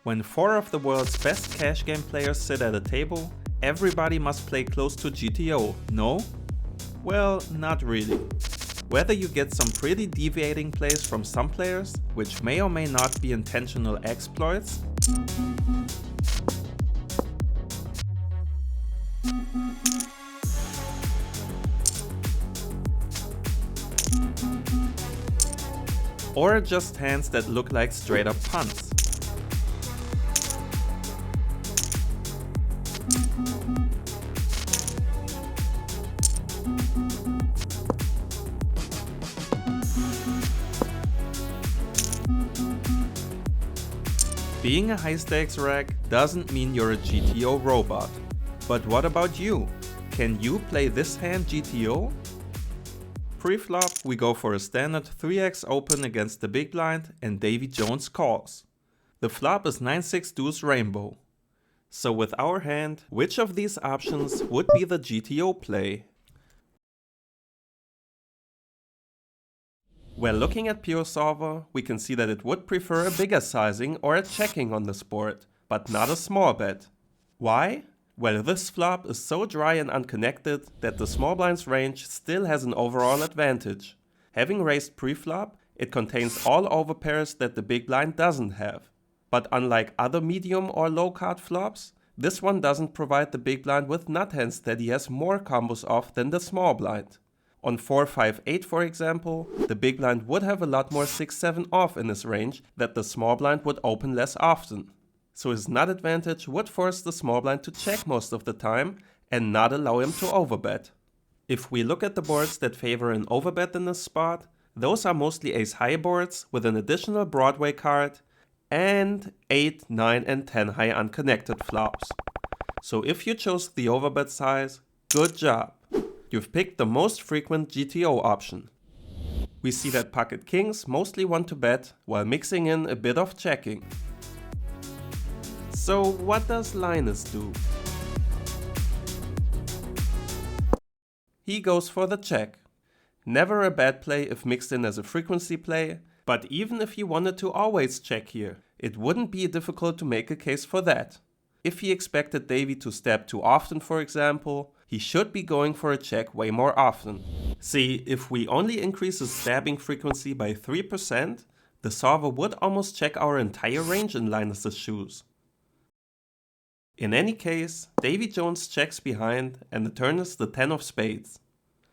When 4 of the world's best cash game players sit at a table, everybody must play close to GTO, no? Well, not really. Whether you get some pretty deviating plays from some players, which may or may not be intentional exploits, or just hands that look like straight up punts. Being a high stakes rag doesn't mean you're a GTO robot. But what about you? Can you play this hand GTO? Pre-flop, we go for a standard 3x open against the big blind and Davy Jones calls. The flop is 9-6 deuce rainbow. So with our hand, which of these options would be the GTO play? Well, looking at Pure Solver, we can see that it would prefer a bigger sizing or a checking on this board, but not a small bet. Why? Well, this flop is so dry and unconnected that the small blind's range still has an overall advantage. Having raised pre-flop, it contains all overpairs that the big blind doesn't have. But unlike other medium or low card flops, this one doesn't provide the big blind with nut hands that he has more combos of than the small blind. On 4-5-8 for example, the big blind would have a lot more 6-7 off in his range that the small blind would open less often. So his nut advantage would force the small blind to check most of the time and not allow him to overbet. If we look at the boards that favor an overbet in this spot, those are mostly ace-high boards with an additional Broadway card and 8, 9 and 10 high unconnected flops. So if you chose the overbet size, good job! You've picked the most frequent GTO option. We see that pocket kings mostly want to bet while mixing in a bit of checking. So what does Linus do? He goes for the check. Never a bad play if mixed in as a frequency play, but even if he wanted to always check here, it wouldn't be difficult to make a case for that. If he expected Davy to stab too often, for example, he should be going for a check way more often. See, if we only increase his stabbing frequency by 3%, the solver would almost check our entire range in Linus's shoes. In any case, Davy Jones checks behind and the turn is the 10 of spades.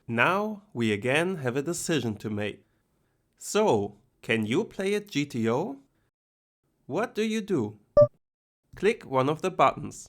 Now we again have a decision to make. So, can you play it GTO? What do you do? Click one of the buttons.